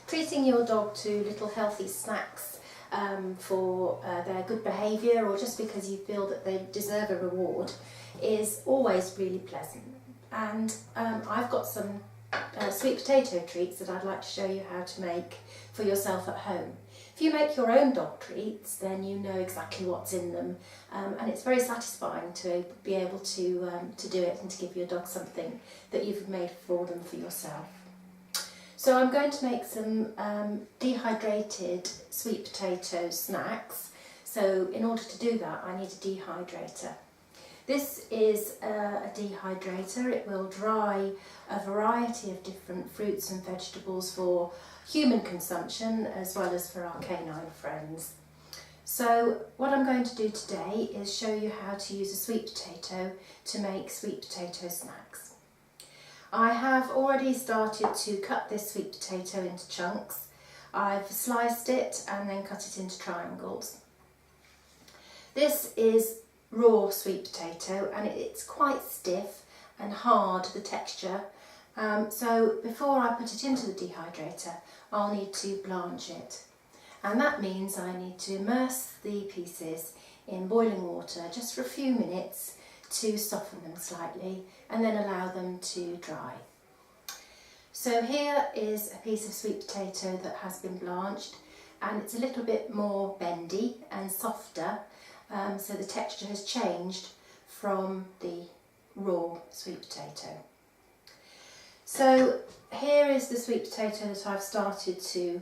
treating your dog to little healthy snacks for their good behaviour, or just because you feel that they deserve a reward, is always really pleasant. And I've got some sweet potato treats that I'd like to show you how to make for yourself at home. If you make your own dog treats, then you know exactly what's in them, and it's very satisfying to be able to do it and to give your dog something that you've made for them for yourself. So I'm going to make some dehydrated sweet potato snacks. So in order to do that, I need a dehydrator. This is a dehydrator. It will dry a variety of different fruits and vegetables for human consumption as well as for our canine friends. So what I'm going to do today is show you how to use a sweet potato to make sweet potato snacks. I have already started to cut this sweet potato into chunks. I've sliced it and then cut it into triangles. This is raw sweet potato and it's quite stiff and hard, the texture. So before I put it into the dehydrator, I'll need to blanch it. And that means I need to immerse the pieces in boiling water just for a few minutes to soften them slightly and then allow them to dry. So here is a piece of sweet potato that has been blanched, and it's a little bit more bendy and softer, so the texture has changed from the raw sweet potato. So here is the sweet potato that I've started to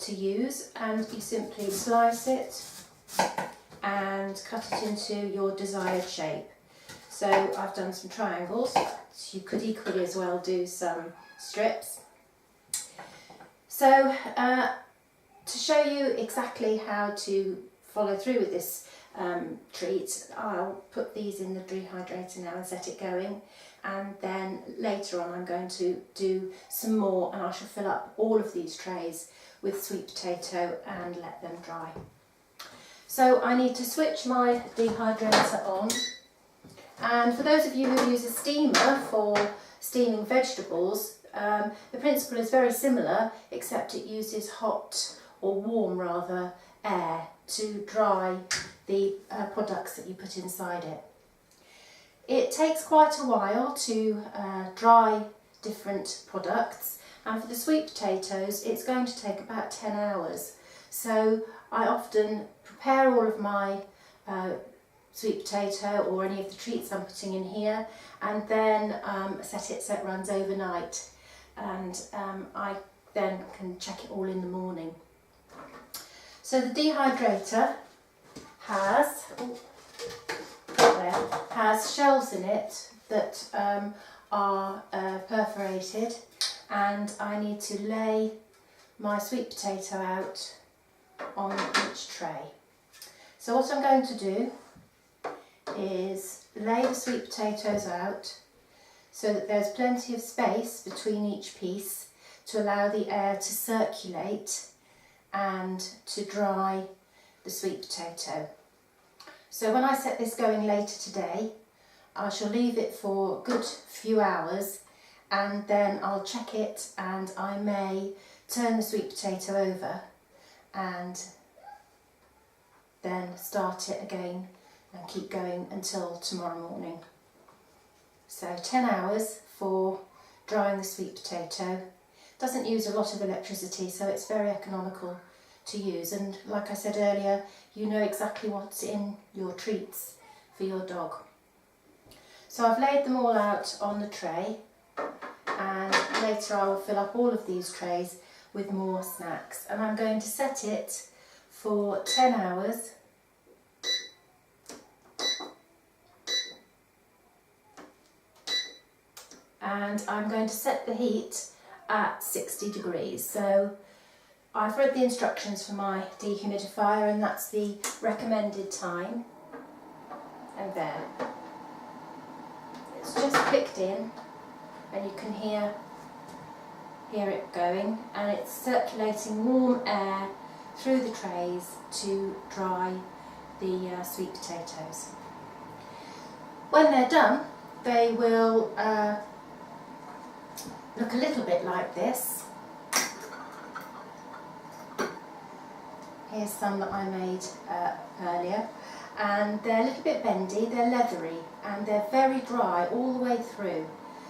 use, and you simply slice it and cut it into your desired shape. So I've done some triangles, but you could equally as well do some strips. So to show you exactly how to follow through with this treat, I'll put these in the dehydrator now and set it going, and then later on I'm going to do some more, and I shall fill up all of these trays with sweet potato and let them dry. So I need to switch my dehydrator on, and for those of you who use a steamer for steaming vegetables, the principle is very similar, except it uses hot, or warm rather, air to dry the products that you put inside it. It takes quite a while to dry different products, and for the sweet potatoes it's going to take about 10 hours. So I often prepare all of my sweet potato or any of the treats I'm putting in here, and then set it so it runs overnight, and I then can check it all in the morning. So the dehydrator has shelves in it that are perforated, and I need to lay my sweet potato out on each tray. So what I'm going to do is lay the sweet potatoes out so that there's plenty of space between each piece to allow the air to circulate and to dry the sweet potato. So when I set this going later today, I shall leave it for a good few hours, and then I'll check it, and I may turn the sweet potato over and then start it again and keep going until tomorrow morning. So 10 hours for drying the sweet potato. Doesn't use a lot of electricity, so it's very economical to use, and like I said earlier, you know exactly what's in your treats for your dog. So I've laid them all out on the tray, and later I will fill up all of these trays with more snacks, and I'm going to set it for 10 hours and I'm going to set the heat at 60 degrees. So I've read the instructions for my dehumidifier, and that's the recommended time, and there. It's just clicked in, and you can hear it going, and it's circulating warm air through the trays to dry the sweet potatoes. When they're done, they will look a little bit like this, Here's some that I made earlier, and they're a little bit bendy, they're leathery, and they're very dry all the way through.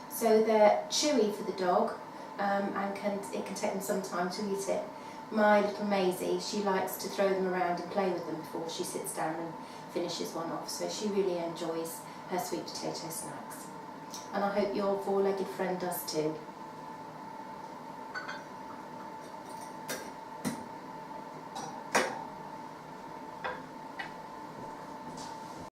So they're chewy for the dog, and it can take them some time to eat it. My little Maisie, she likes to throw them around and play with them before she sits down and finishes one off, so she really enjoys her sweet potato snacks. And I hope your four-legged friend does too.